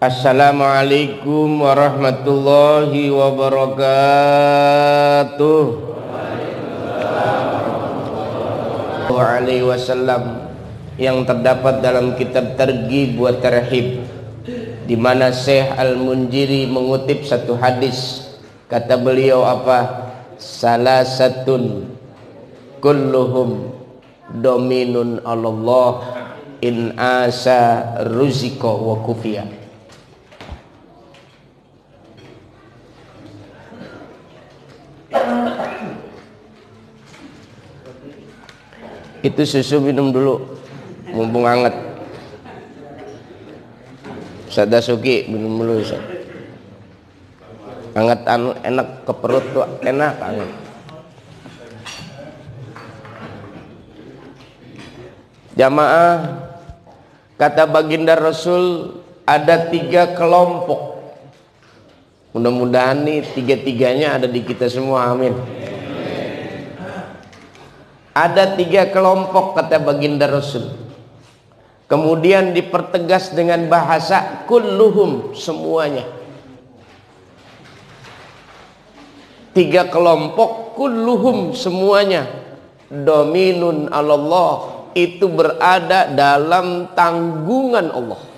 Assalamualaikum warahmatullahi wabarakatuh. Alaihi wasallam yang terdapat dalam kitab Targhib wa Tarhib, di mana Syekh Al-Munjiri mengutip satu hadis. Kata beliau apa? Salasatun kulluhum dominun Allah in asa ruzika wa kufiya. Itu susu minum dulu, mumpung hangat. Ustaz Dasuki minum dulu Ustaz. Hangat enak ke perut tuh, enak hangat. Jamaah, kata baginda Rasul, ada 3 kelompok. Mudah-mudahan nih 3-3-nya ada di kita semua, amin. Ada 3 kelompok kata baginda Rasul. Kemudian dipertegas dengan bahasa kulluhum, semuanya. 3 kelompok kulluhum, semuanya. Dominun Allah, itu berada dalam tanggungan Allah.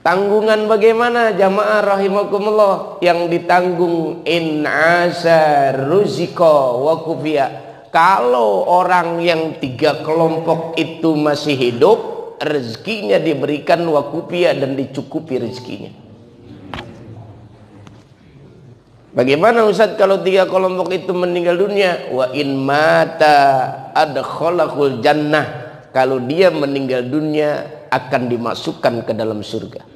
Tanggungan bagaimana jamaah rahimakumullah? Yang ditanggung in asa ruzika wa kufiya. Kalau orang yang 3 kelompok itu masih hidup, rezekinya diberikan wa kufiya, dan dicukupi rezekinya. Bagaimana Ustaz kalau 3 kelompok itu meninggal dunia? Wa in mata adkhalahul jannah. Kalau dia meninggal dunia akan dimasukkan ke dalam surga.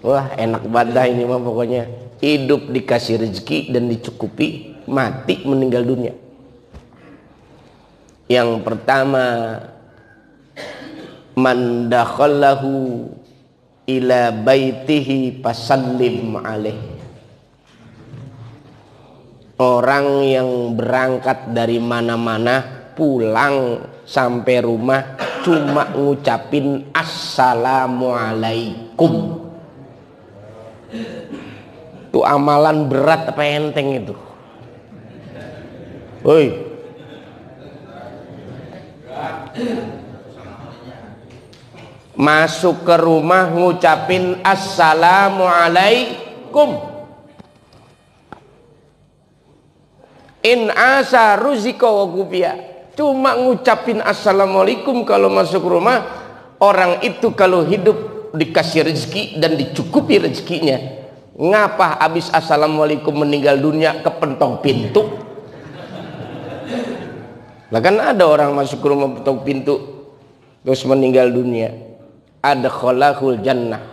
Wah, enak banget ini mah pokoknya. Hidup dikasih rezeki dan dicukupi, mati meninggal dunia. Yang pertama, man dakhalahu ila baitihi fasallim alaih. Orang yang berangkat dari mana-mana, pulang sampai rumah cuma ngucapin assalamualaikum. Itu amalan berat apa enteng itu? Woi, masuk ke rumah ngucapin assalamualaikum. In asa ruzika wa kufiya. Cuma ngucapin assalamualaikum kalau masuk rumah. Orang itu kalau hidup dikasih rezeki dan dicukupi rezekinya. Ngapa habis assalamualaikum meninggal dunia kepentok pintu? Lah kan ada orang masuk ke rumah kepentok pintu terus meninggal dunia. Adkhalahul jannah,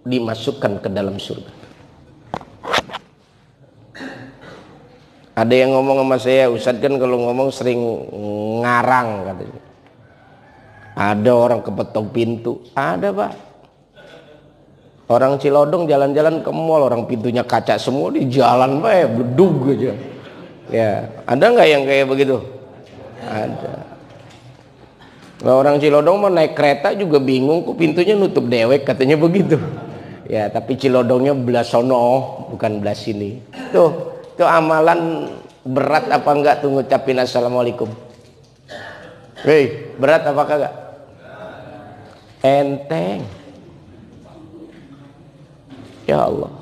dimasukkan ke dalam surga. Ada yang ngomong sama saya, Ustadz kan kalau ngomong sering ngarang katanya. Ada orang kepetok pintu, ada Pak. Orang Cilodong jalan-jalan ke mall, orang pintunya kaca semua, di jalan Pak ya, bledug aja. Ya, ada nggak yang kayak begitu? Ada. Nah, orang Cilodong mau naik kereta juga bingung, kok pintunya nutup dewek, katanya begitu. Ya, tapi Cilodongnya belah sono, bukan belah sini. Tuh. Itu amalan berat apa enggak tuh ngucapin assalamualaikum? Hei, berat apa kagak? Enteng. Ya Allah.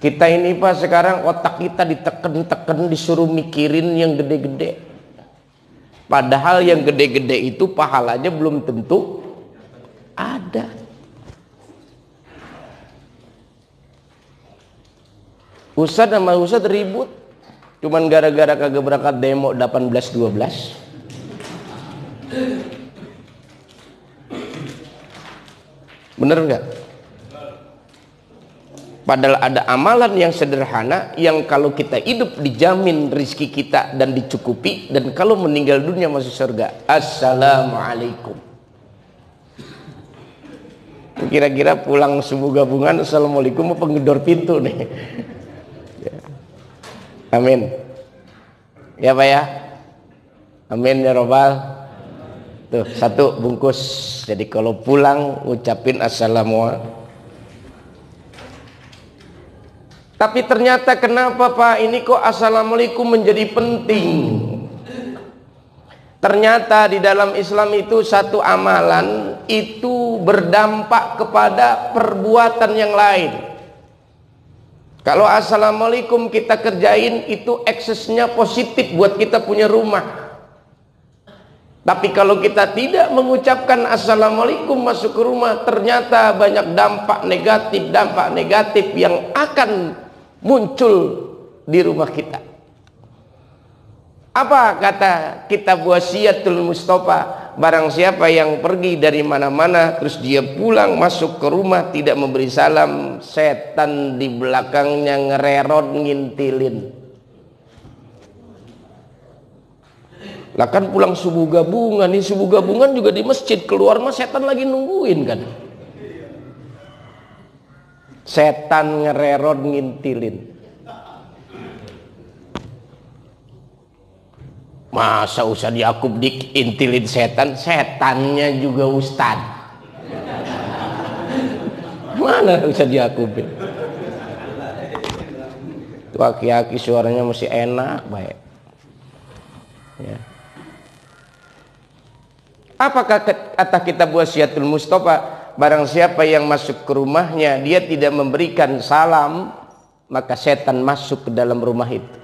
Kita ini Pak sekarang otak kita diteken-teken, disuruh mikirin yang gede-gede. Padahal yang gede-gede itu pahalanya belum tentu ada. Ustadz sama Ustadz ribut cuman gara-gara kagak berangkat demo 18-12. Bener nggak? Padahal ada amalan yang sederhana yang kalau kita hidup dijamin rezeki kita dan dicukupi, dan kalau meninggal dunia masuk surga. Assalamualaikum. Kira-kira pulang subuh gabungan assalamualaikum apa ngedor pintu nih? Amin. Ya Pak ya. Amin ya robbal Tuh, satu bungkus. Jadi kalau pulang ucapin assalamualaikum. Tapi ternyata kenapa Pak ini kok assalamualaikum menjadi penting? Ternyata di dalam Islam itu satu amalan itu berdampak kepada perbuatan yang lain. Kalau assalamualaikum kita kerjain itu eksesnya positif buat kita punya rumah. Tapi kalau kita tidak mengucapkan assalamualaikum masuk ke rumah, ternyata banyak dampak negatif yang akan muncul di rumah kita. Apa kata kitab Wasiyatul Mustafa? Barang siapa yang pergi dari mana-mana terus dia pulang masuk ke rumah tidak memberi salam, setan di belakangnya ngererot ngintilin. Lah kan pulang subuh gabungan, nih subuh gabungan juga di masjid, keluar mah setan lagi nungguin kan. Setan ngererot ngintilin. Masa Ustaz Yakub diintilin setan, setannya juga Ustaz. Mana Ustaz Yakub? Tuh aki-aki suaranya masih enak baik. Ya. Apakah kata kitab Wasiyatul Mustafa? Barang siapa yang masuk ke rumahnya dia tidak memberikan salam, maka setan masuk ke dalam rumah itu.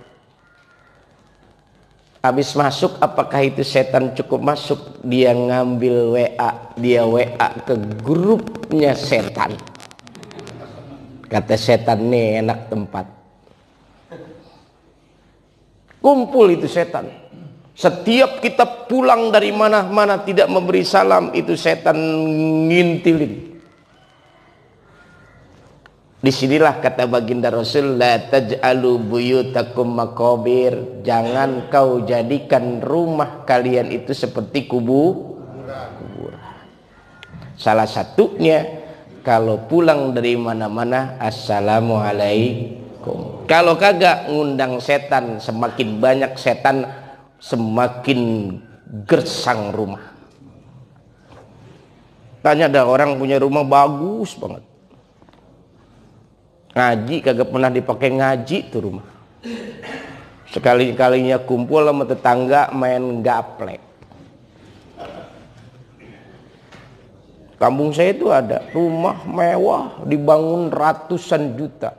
Habis masuk, apakah itu setan cukup masuk? Dia ngambil WA, dia WA ke grupnya setan. Kata setan, nih enak tempat. Kumpul itu setan. Setiap kita pulang dari mana-mana tidak memberi salam, itu setan ngintilin. Disinilah kata baginda Rasul, la taj'alu buyutakum maqabir, jangan kau jadikan rumah kalian itu seperti kuburan. Salah satunya kalau pulang dari mana-mana assalamualaikum. Kalau kagak ngundang setan, semakin banyak setan semakin gersang rumah. Tanya ada orang punya rumah bagus banget, ngaji kagak pernah dipakai ngaji tuh rumah. Sekali-kalinya kumpul sama tetangga main gaplek. Kampung saya itu ada rumah mewah dibangun ratusan juta,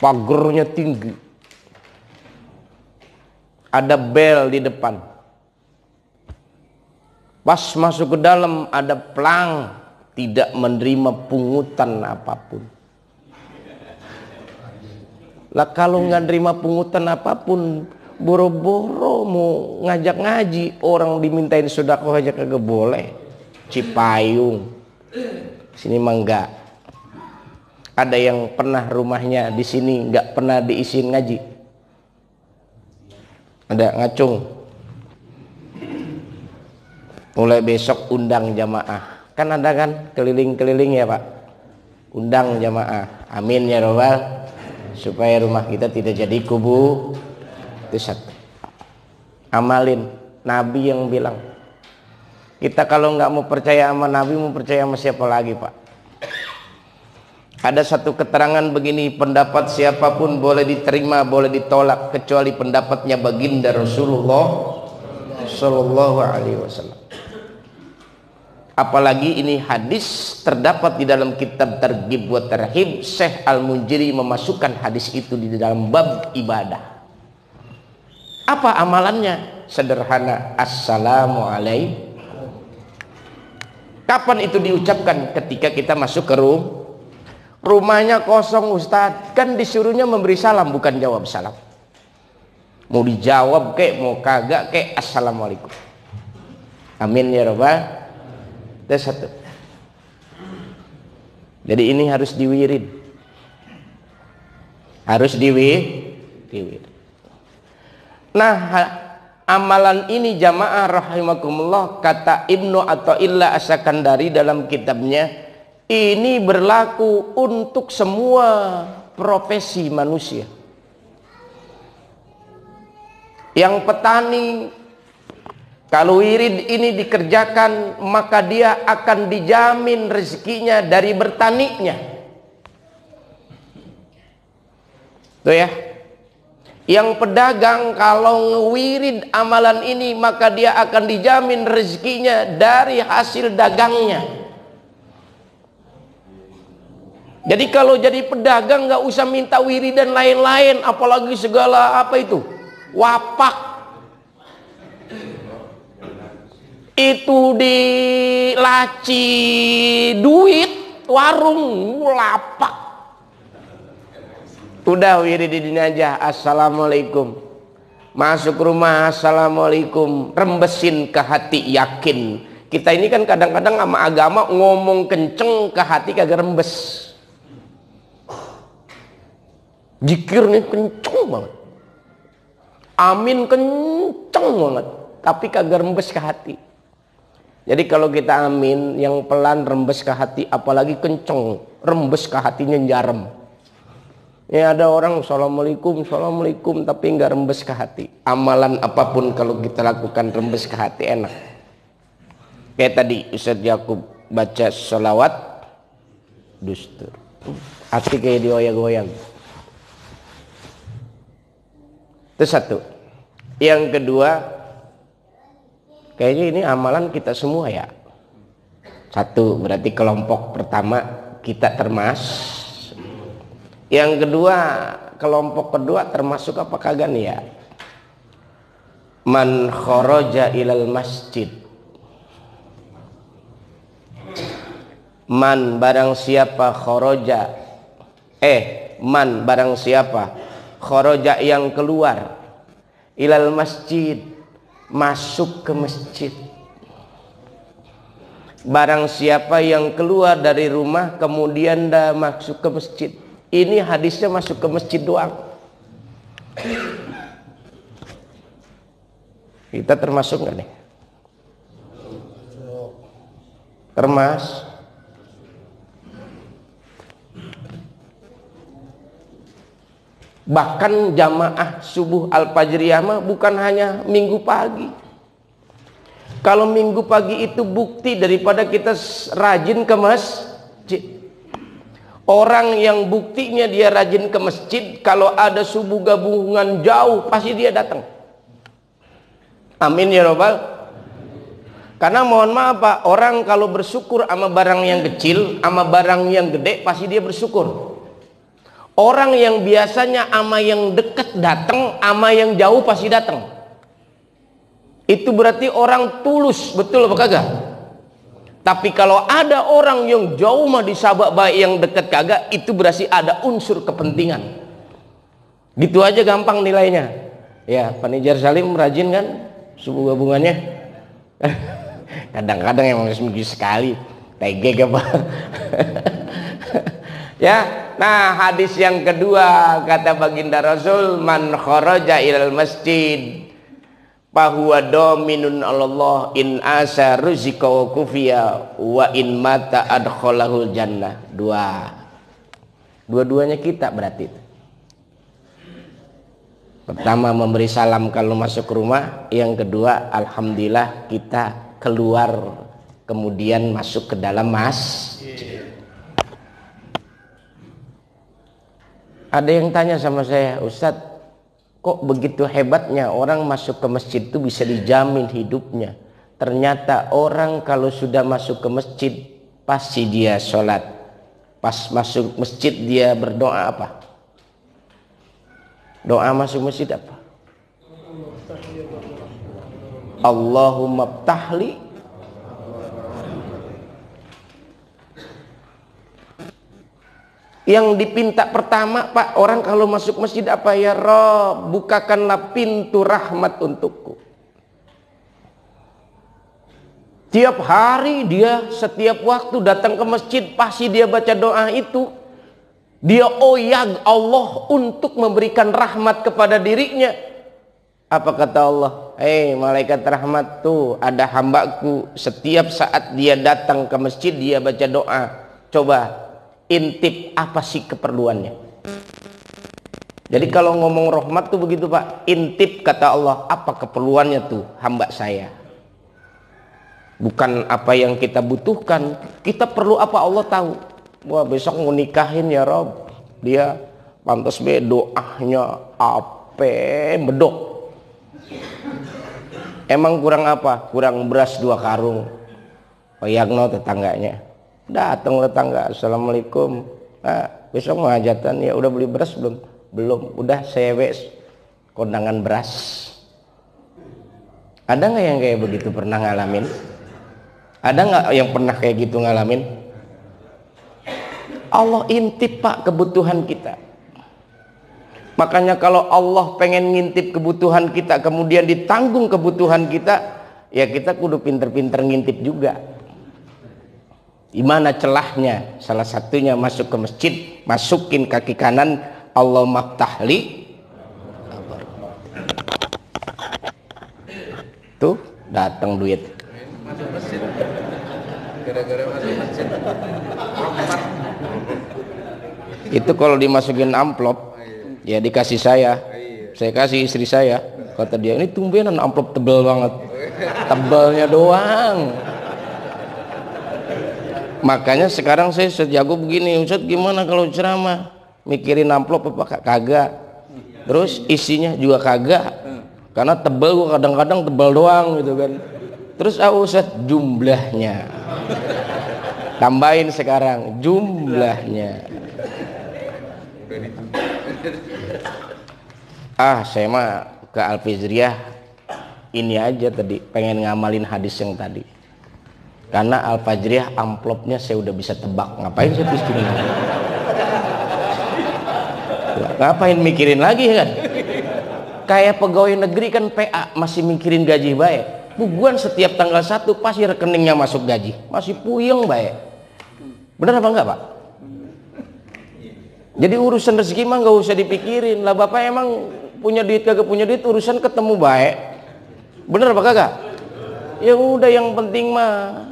pagernya tinggi, ada bel di depan, pas masuk ke dalam ada pelang, tidak menerima pungutan apapun. Lah kalau nggak nerima pungutan apapun, boro-boro mau ngajak ngaji, orang dimintain sedekah aja kagak boleh. Cipayung sini mah enggak. Ada yang pernah rumahnya di sini nggak pernah diisiin ngaji? Ada ngacung. Mulai besok undang jamaah. Kan ada kan keliling-keliling ya Pak, undang jamaah, amin ya robbal, supaya rumah kita tidak jadi kubu. Itu satu. Amalin, Nabi yang bilang. Kita kalau nggak mau percaya sama Nabi, mau percaya sama siapa lagi Pak? Ada satu keterangan begini, pendapat siapapun boleh diterima, boleh ditolak, kecuali pendapatnya baginda Rasulullah Sallallahu Alaihi Wasallam. Apalagi ini hadis terdapat di dalam kitab Targhib wa Tarhib. Syekh Al-Munjiri memasukkan hadis itu di dalam bab ibadah. Apa amalannya? Sederhana, assalamualaikum. Kapan itu diucapkan? Ketika kita masuk ke rumahnya kosong Ustadz, kan disuruhnya memberi salam bukan jawab salam. Mau dijawab kek, mau kagak kek, assalamualaikum. Amin ya rabbal. Itu satu. Jadi ini harus diwirid, harus diwirid. Nah, amalan ini jamaah rahimakumullah, kata Ibnu Athaillah As-Sakandari dalam kitabnya, ini berlaku untuk semua profesi manusia. Yang petani Kalau wirid ini dikerjakan, maka dia akan dijamin rezekinya dari bertaninya. Tuh ya. Yang pedagang kalau ngewirid amalan ini, maka dia akan dijamin rezekinya dari hasil dagangnya. Jadi kalau jadi pedagang nggak usah minta wirid dan lain-lain, apalagi segala apa itu, wapak. Itu di laci duit warung lapak. Udah wiridin aja, assalamualaikum. Masuk rumah, assalamualaikum. Rembesin ke hati, yakin. Kita ini kan kadang-kadang sama agama ngomong kenceng ke hati kagak rembes. Zikir nih kenceng banget, amin kenceng banget, tapi kagak rembes ke hati. Jadi kalau kita amin yang pelan rembes ke hati, apalagi kenceng rembes ke hatinya jarem. Ya ada orang assalamualaikum, assalamualaikum, tapi nggak rembes ke hati. Amalan apapun kalau kita lakukan rembes ke hati enak. Kayak tadi Ustadz Yakub baca sholawat dustur, hati kayak dioyang-goyang. Itu satu. Yang kedua, kayaknya ini amalan kita semua ya. Satu, berarti kelompok pertama kita termasuk. Yang kedua, kelompok kedua termasuk apa kagak nih ya? Man kharaja ilal masjid. Man barang siapa kharaja. Man barang siapa kharaja yang keluar ilal masjid, masuk ke masjid. Barang siapa yang keluar dari rumah kemudian dah masuk ke masjid. Ini hadisnya masuk ke masjid doang. Kita termasuk nggak nih? Termasuk. Bahkan jamaah subuh al-fajriyah mah bukan hanya minggu pagi. Kalau minggu pagi itu bukti daripada kita rajin ke masjid. Orang yang buktinya dia rajin ke masjid, kalau ada subuh gabungan jauh pasti dia datang. Amin ya robbal. Karena mohon maaf Pak, orang kalau bersyukur sama barang yang kecil, sama barang yang gede pasti dia bersyukur. Orang yang biasanya ama yang dekat datang, ama yang jauh pasti datang. Itu berarti orang tulus, betul apa kagak? Tapi kalau ada orang yang jauh mah disabak baik yang dekat kagak, itu berarti ada unsur kepentingan. Gitu aja gampang nilainya. Ya, Pak Nijar Salim rajin kan subuh gabungannya? Kadang-kadang emang seminggu sekali. Tegek apa? Ya, nah hadis yang kedua kata baginda Rasul, man kharaja ilal masjid fahuwa dominun Allah in asa rizqa wa kufiya wa in mata adkhalahul jannah. Dua-duanya kita berarti. Pertama memberi salam kalau masuk rumah, yang kedua alhamdulillah kita keluar kemudian masuk ke dalam masjid. Ada yang tanya sama saya, Ustadz, kok begitu hebatnya orang masuk ke masjid itu bisa dijamin hidupnya? Ternyata orang kalau sudah masuk ke masjid pasti dia sholat. Pas masuk masjid dia berdoa apa? Doa masuk masjid apa? Allahumma ftahli. Yang dipinta pertama Pak, orang kalau masuk masjid apa? Ya Rob, bukakanlah pintu rahmat untukku. Tiap hari dia, setiap waktu datang ke masjid pasti dia baca doa itu. Dia oyag Allah untuk memberikan rahmat kepada dirinya. Apa kata Allah? Malaikat rahmat tuh ada hambaku, setiap saat dia datang ke masjid dia baca doa. Coba intip apa sih keperluannya. Jadi kalau ngomong rahmat tuh begitu Pak, intip kata Allah apa keperluannya tuh hamba saya. bukan apa yang kita butuhkan. Kita perlu apa Allah tahu. Wah, besok mau nikahin ya Rob, dia pantas be doanya apa medok. Emang kurang apa? Kurang beras 2 karung. Oyagno tetangganya. Datang tetangga, assalamualaikum. Besok mau hajatan ya, udah beli beras belum? Belum. Udah saya wes kondangan beras. Ada nggak yang kayak begitu pernah ngalamin? Ada nggak yang pernah kayak gitu ngalamin? Allah intip Pak kebutuhan kita. Makanya kalau Allah pengen ngintip kebutuhan kita, kemudian ditanggung kebutuhan kita, ya kita kudu pinter-pinter ngintip juga. Gimana celahnya? Salah satunya masuk ke masjid, masukin kaki kanan, Allah maftahli. Tuh datang duit. Masuk masjid. Gara-gara masuk masjid. Itu kalau dimasukin amplop, ya dikasih saya. Saya kasih istri saya. Kata dia, ini tumbenan amplop tebel banget. Tebelnya doang. Makanya sekarang saya sejago begini, Ustaz gimana kalau ceramah? Mikirin amplop apa kagak? Terus isinya juga kagak. Karena tebel gua kadang-kadang tebel doang gitu kan. Terus Ustaz jumlahnya. Tambahin sekarang jumlahnya. Saya mah ke Al-Fizriyah ini aja tadi, pengen ngamalin hadis yang tadi. Karena Al-Fajriyah amplopnya saya udah bisa tebak. Ngapain saya terus gini? Ngapain mikirin lagi kan? Kayak pegawai negeri kan PA masih mikirin gaji baik. Buguan setiap tanggal 1 pasti rekeningnya masuk gaji. Masih puyeng baik. Bener apa enggak Pak? Jadi urusan rezeki mah nggak usah dipikirin lah. Bapak emang punya duit kagak punya duit, urusan ketemu baik. Bener apa kagak? Ya udah, yang penting mah.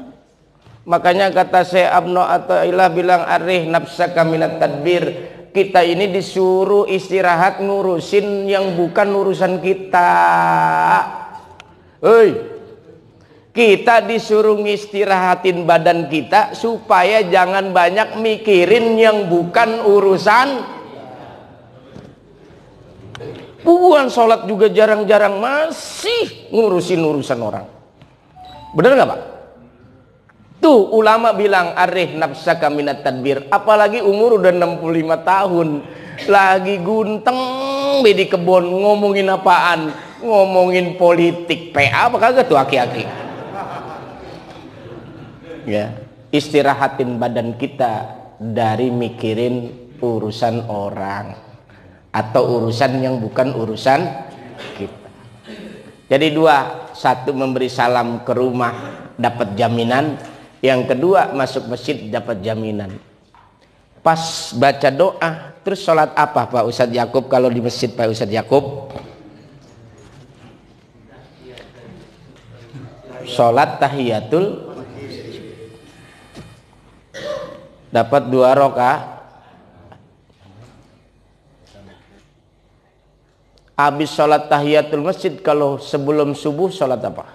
Makanya kata Syekh Abnu Athaillah bilang, arih nafsaka minat tadbir. Kita ini disuruh istirahat ngurusin yang bukan urusan kita. Kita disuruh ngistirahatin badan kita supaya jangan banyak mikirin yang bukan urusan. Bukan sholat juga jarang-jarang masih ngurusin urusan orang. Bener nggak Pak? Tuh ulama bilang arih nafsaka minat tadbir. Apalagi umur udah 65 tahun, lagi gunteng di kebon, ngomongin apaan? Ngomongin politik. PA apa kagak tuh aki-aki? Ya, istirahatin badan kita dari mikirin urusan orang atau urusan yang bukan urusan kita. Jadi dua, satu memberi salam ke rumah dapat jaminan, yang kedua masuk masjid dapat jaminan. Pas baca doa, terus sholat apa Pak Ustadz Yakub kalau di masjid Pak Ustadz Yakub? Sholat tahiyatul, dapat 2 rakaat. Habis sholat tahiyatul masjid, kalau sebelum subuh sholat apa?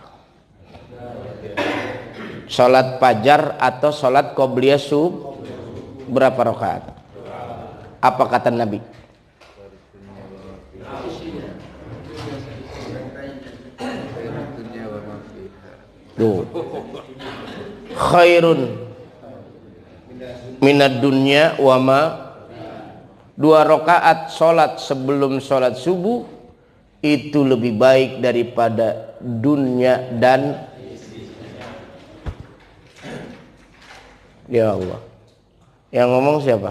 Sholat fajar atau sholat qobliyah subuh. Berapa rakaat? Apa kata Nabi? Tuh, khairun minad dunya wa ma. 2 rakaat sholat sebelum sholat subuh itu lebih baik daripada dunia dan, ya Allah. Yang ngomong siapa?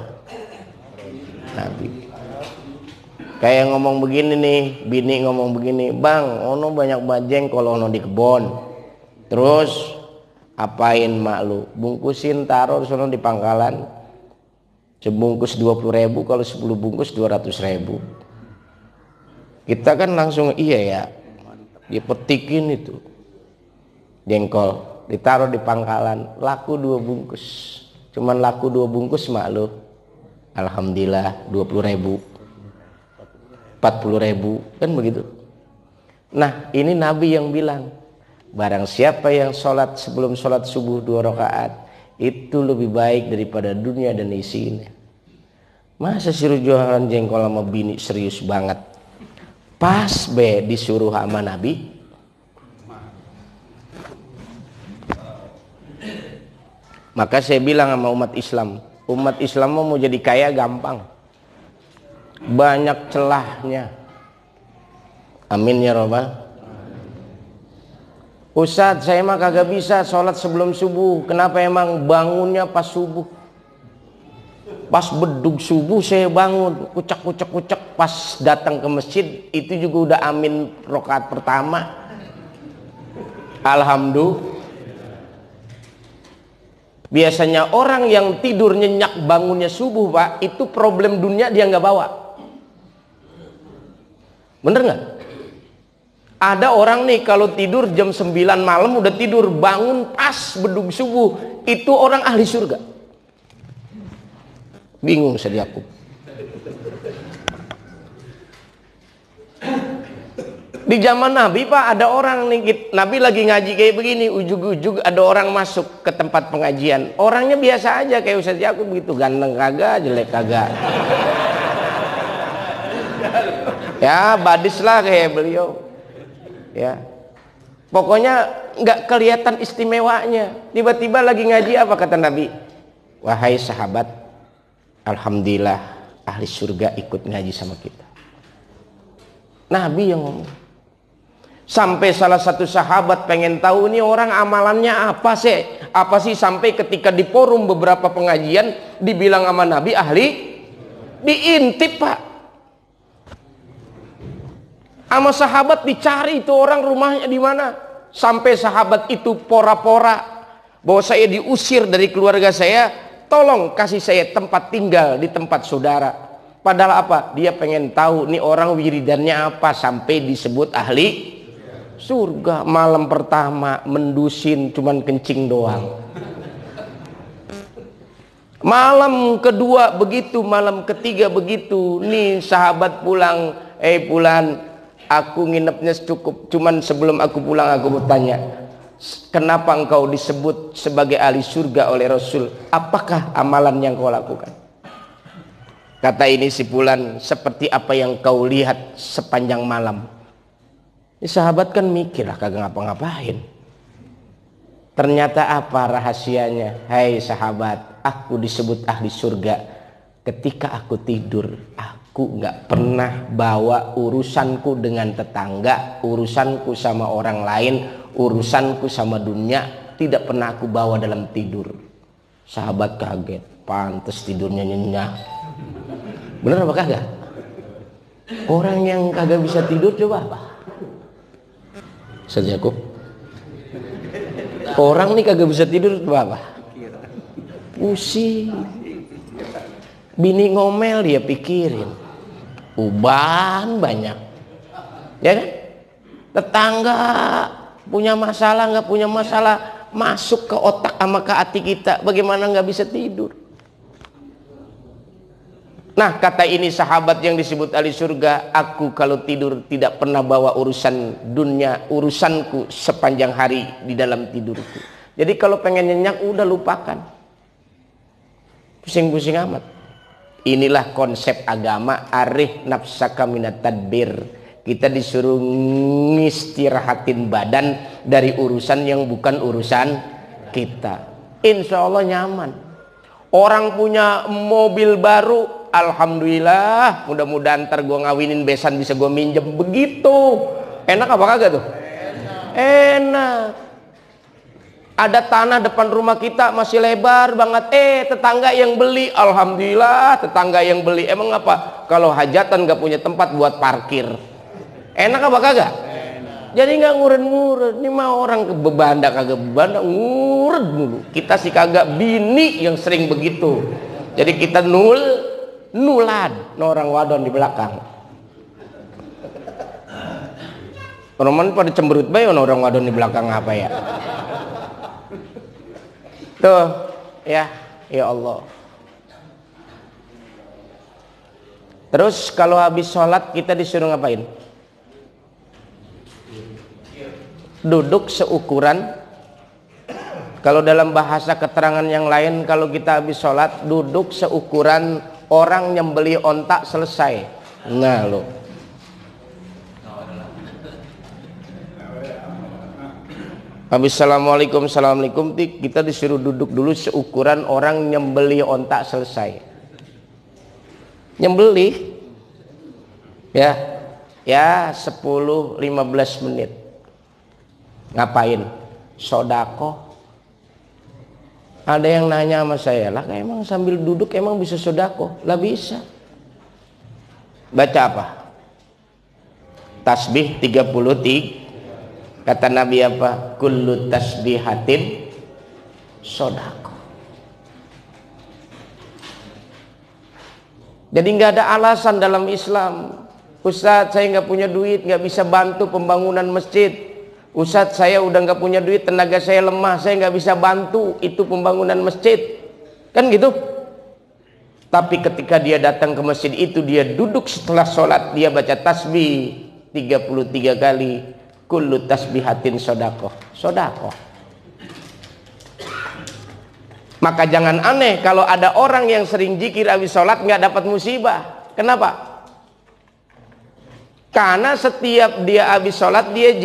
Nabi. Kayak ngomong begini nih, bini ngomong begini, Bang, ono banyak bajeng kalau ono di kebon. Terus apain mak lu? Bungkusin, taruh sono di pangkalan. Sebungkus 20.000, kalau 10 bungkus 200.000. Kita kan langsung iya ya. Dia petikin itu jengkol, ditaruh di pangkalan, laku 2 bungkus. Cuman laku 2 bungkus mak lu. Alhamdulillah 20.000, 40.000, kan begitu. Nah ini Nabi yang bilang, Barang siapa yang sholat sebelum sholat subuh 2 rakaat, itu lebih baik daripada dunia dan isinya. Masa suruh jualan jengkol sama bini serius banget. Pas be disuruh sama Nabi. Maka saya bilang sama umat Islam mau jadi kaya gampang. Banyak celahnya. Amin ya robbal. Ustadz, saya mah kagak bisa sholat sebelum subuh. Kenapa emang bangunnya pas subuh? Pas bedug subuh saya bangun, kucak. Pas datang ke masjid itu juga udah amin rakaat pertama. Alhamdulillah. Biasanya orang yang tidur nyenyak bangunnya subuh, Pak, itu problem dunia dia nggak bawa. Bener nggak? Ada orang nih kalau tidur jam 9 malam udah tidur, bangun pas bedug subuh, itu orang ahli surga. Bingung saya aku. Di zaman Nabi, Pak, ada orang nih, Nabi lagi ngaji kayak begini, ujug-ujug ada orang masuk ke tempat pengajian. Orangnya biasa aja kayak Ustaz Yakub begitu, ganteng kagak, jelek kagak. Ya, badis lah kayak beliau. Ya, pokoknya nggak kelihatan istimewanya. Tiba-tiba lagi ngaji, apa kata Nabi? Wahai sahabat, alhamdulillah ahli surga ikut ngaji sama kita. Nabi yang ngomong. Sampai salah satu sahabat pengen tahu nih orang amalannya apa sih, sampai ketika di forum beberapa pengajian dibilang sama Nabi ahli, diintip, Pak. Sama sahabat dicari itu orang rumahnya di mana. Sampai sahabat itu pora-pora bahwa saya diusir dari keluarga saya, tolong kasih saya tempat tinggal di tempat saudara. Padahal apa? Dia pengen tahu nih orang wiridannya apa sampai disebut ahli surga. Malam pertama mendusin cuman kencing doang. Malam kedua begitu, malam ketiga begitu. Nih sahabat pulang, pulang. Aku nginepnya cukup, cuman sebelum aku pulang aku bertanya, kenapa engkau disebut sebagai ahli surga oleh Rasul? Apakah amalan yang kau lakukan? Kata ini si Fulan, seperti apa yang kau lihat sepanjang malam. Ini sahabat kan mikir lah, kagak ngapa-ngapain. Ternyata apa rahasianya? Hai sahabat, aku disebut ahli surga ketika aku tidur. Aku nggak pernah bawa urusanku dengan tetangga, urusanku sama orang lain, urusanku sama dunia, tidak pernah aku bawa dalam tidur. Sahabat kaget, pantes tidurnya nyenyak. Bener apa kagak? Orang yang kagak bisa tidur coba apa? Ustaz Yakub. Orang nih kagak bisa tidur coba apa? Pusing. Bini ngomel dia pikirin. Uban banyak, ya kan? Tetangga punya masalah nggak punya masalah masuk ke otak sama ke hati kita, bagaimana nggak bisa tidur? Nah, kata ini sahabat yang disebut ahli surga, aku kalau tidur tidak pernah bawa urusan dunia, urusanku sepanjang hari di dalam tidurku. Jadi kalau pengen nyenyak udah lupakan, pusing-pusing amat. Inilah konsep agama, arih nafsaka minat tadbir. Kita disuruh ngistirahatin badan dari urusan yang bukan urusan kita. Insya Allah nyaman. Orang punya mobil baru, alhamdulillah, mudah-mudahan ntar gue ngawinin besan bisa gue minjem. Begitu. Enak apa kagak tuh? Enak. Ada tanah depan rumah kita masih lebar banget. Tetangga yang beli, alhamdulillah tetangga yang beli. Emang apa? Kalau hajatan gak punya tempat buat parkir. Enak apa kagak? Enak. Jadi nggak nguret-nguret. Ini mah orang bebanda kagak bebanda, nguret dulu. Kita sih kagak, bini yang sering begitu. Jadi kita nulad orang wadon di belakang. Orang pada cemberut bae orang wadon di belakang apa ya? Tuh, ya Allah. Terus kalau habis sholat kita disuruh ngapain? duduk seukuran, kalau dalam bahasa keterangan yang lain, kalau kita habis sholat duduk seukuran orang nyembeli ontak selesai. Nah lo, habis assalamualaikum kita disuruh duduk dulu seukuran orang nyembeli ontak selesai. Nyembeli ya 10-15 menit. Ngapain? Sodako. Ada yang nanya sama saya, lah emang sambil duduk emang bisa sodako? Lah bisa. Baca apa? Tasbih 33. Kata Nabi apa? Kullu tasbihatin sodako. Jadi nggak ada alasan dalam Islam. Ustadz, saya nggak punya duit, nggak bisa bantu pembangunan masjid. Ustadz, saya udah nggak punya duit, tenaga saya lemah, saya nggak bisa bantu itu pembangunan masjid, kan gitu. Tapi ketika dia datang ke masjid itu, dia duduk setelah sholat, dia baca tasbih 33 kali. Kullu tasbihatin sodakoh. Sodakoh. Maka jangan aneh kalau ada orang yang sering zikir habis sholat nggak dapat musibah. Kenapa? Karena setiap dia habis sholat dia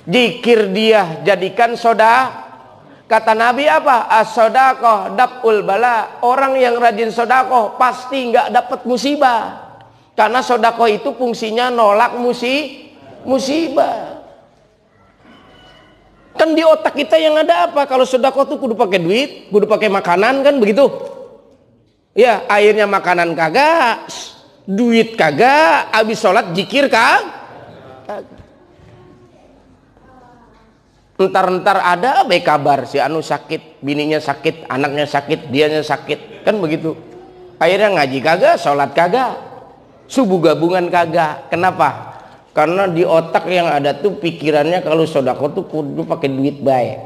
zikir, dia jadikan soda. Kata Nabi apa? As-sodakoh dab'ul bala. Orang yang rajin sodakoh pasti nggak dapat musibah. Karena sodakoh itu fungsinya nolak musibah. Kan di otak kita yang ada apa? Kalau sedekah tuh kudu pakai duit, kudu pakai makanan, kan begitu? Ya, akhirnya makanan kagak, duit kagak, habis sholat zikir kagak. Entar ada baik kabar si anu sakit, bininya sakit, anaknya sakit, dianya sakit, kan begitu? Akhirnya ngaji kagak, sholat kagak, subuh gabungan kagak. Kenapa? Karena di otak yang ada tuh pikirannya kalau sodako tuh kudu pakai duit baik.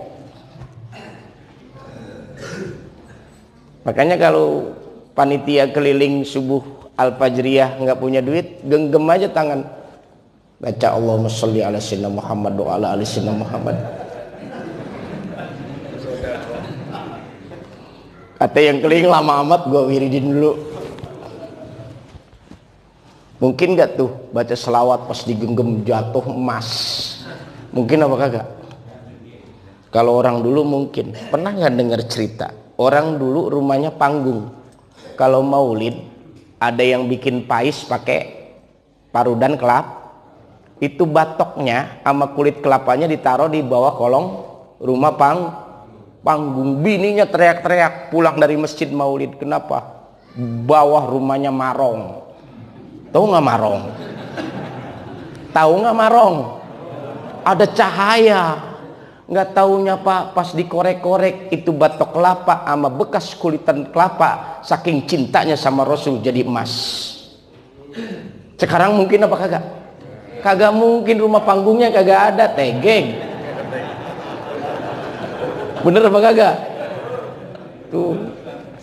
Makanya kalau panitia keliling subuh al-fajriyah nggak punya duit, genggam aja tangan, baca Allahumma sholli ala sayyidina Muhammad wa ala ali sayyidina Muhammad. Kata yang keliling, lama amat gua wiridin dulu. Mungkin gak tuh baca selawat pas digenggam jatuh emas? Mungkin apa kagak? Kalau orang dulu mungkin. Pernah gak dengar cerita? Orang dulu rumahnya panggung. Kalau maulid ada yang bikin pais pakai parudan kelapa. Itu batoknya sama kulit kelapanya ditaruh di bawah kolong rumah panggung. Bininya teriak-teriak pulang dari masjid maulid. Kenapa? Bawah rumahnya marong. Tahu nggak marong? Tahu nggak marong? Ada cahaya. Nggak taunya Pak, pas dikorek-korek itu batok kelapa sama bekas kulitan kelapa, saking cintanya sama Rasul jadi emas. Sekarang mungkin apa kagak? Kagak mungkin, rumah panggungnya kagak ada, tegeng. Bener apa kagak? Tuh.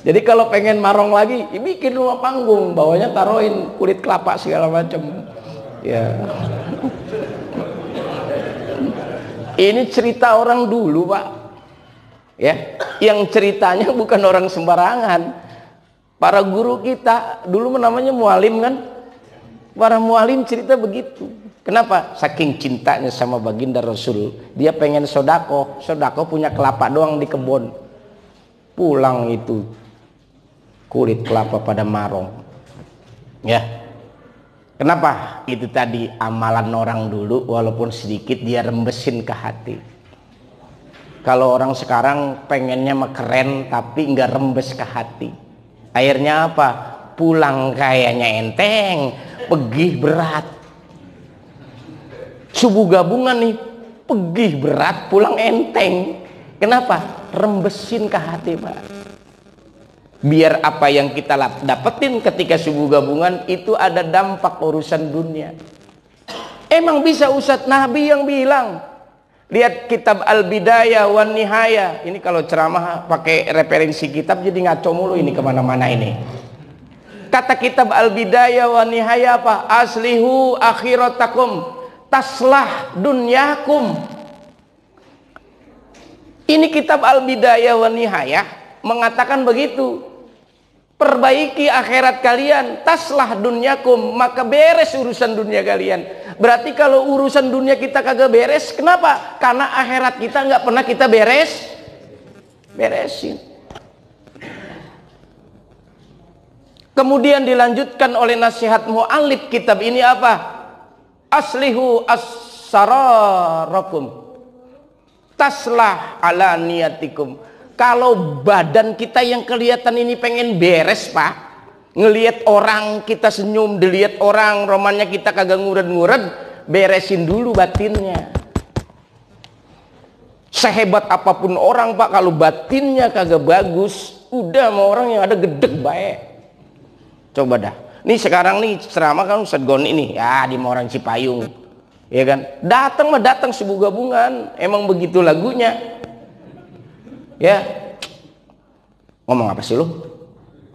Jadi kalau pengen marong lagi, bikin rumah panggung, bawahnya taruhin kulit kelapa segala macam. Ya. Ini cerita orang dulu, Pak. Ya, yang ceritanya bukan orang sembarangan. Para guru kita dulu namanya mualim kan? Para mualim cerita begitu. Kenapa? Saking cintanya sama baginda Rasul, dia pengen sodako. Sodako punya kelapa doang di kebun. Pulang itu kulit kelapa pada marong. Ya. Kenapa? Itu tadi amalan orang dulu, walaupun sedikit dia rembesin ke hati. Kalau orang sekarang pengennya mah keren tapi nggak rembes ke hati. Akhirnya apa? Pulang kayaknya enteng, pergi berat. Subuh gabungan nih, pergi berat, pulang enteng. Kenapa? Rembesin ke hati, Pak. Biar apa yang kita dapetin ketika subuh gabungan itu ada dampak urusan dunia. Emang bisa Ustadz? Nabi yang bilang. Lihat kitab Al-Bidayah wan Nihayah. Ini kalau ceramah pakai referensi kitab jadi ngaco mulu ini kemana-mana ini. Kata kitab Al-Bidayah wan Nihayah apa? Aslihu akhiratakum. taslah dunyakum. Ini kitab Al-Bidayah wa Nihayah mengatakan begitu. Perbaiki akhirat kalian, taslah dunyakum, maka beres urusan dunia kalian. Berarti kalau urusan dunia kita kagak beres, kenapa? Karena akhirat kita nggak pernah kita beresin. Kemudian dilanjutkan oleh nasihat mu'allif kitab ini apa? Aslihu as-sararakum, taslah ala niyatikum. Kalau badan kita yang kelihatan ini pengen beres, Pak, ngelihat orang kita senyum, dilihat orang romannya kita kagak ngured-ngured, beresin dulu batinnya. Sehebat apapun orang, Pak, kalau batinnya kagak bagus, udah sama orang yang ada gedeg baik. Coba dah. Nih sekarang nih ceramah kan Ustadz Goni ini, ya di orang Cipayung, ya kan? Datang mah datang sebuah gabungan, emang begitu lagunya. Ya, ngomong apa sih lo?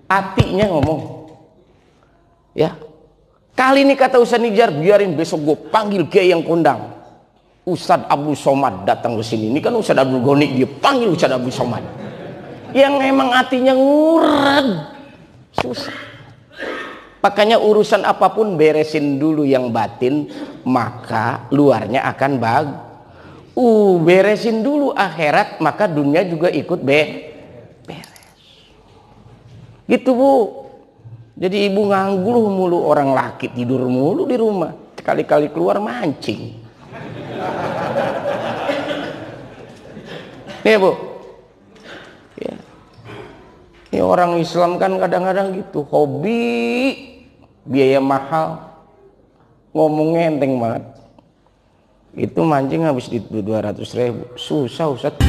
Hatinya ngomong. Ya, kali ini kata Ustadz Nijar, biarin besok gue panggil kiai yang kondang. Ustadz Abdul Somad datang ke sini. Ini kan Ustadz Abdul Goni, dia panggil Ustadz Abdul Somad. Yang emang hatinya ngured, susah. Makanya urusan apapun beresin dulu yang batin, maka luarnya akan bagus. Beresin dulu akhirat, maka dunia juga ikut beres. Gitu, Bu. Jadi ibu nganggur mulu, orang laki tidur mulu di rumah, kali-kali keluar mancing. Nih, Bu. Ya. Ini orang Islam kan kadang-kadang gitu, hobi, biaya mahal, ngomongnya enteng banget. Itu mancing habis di 200.000, susah Ustadz.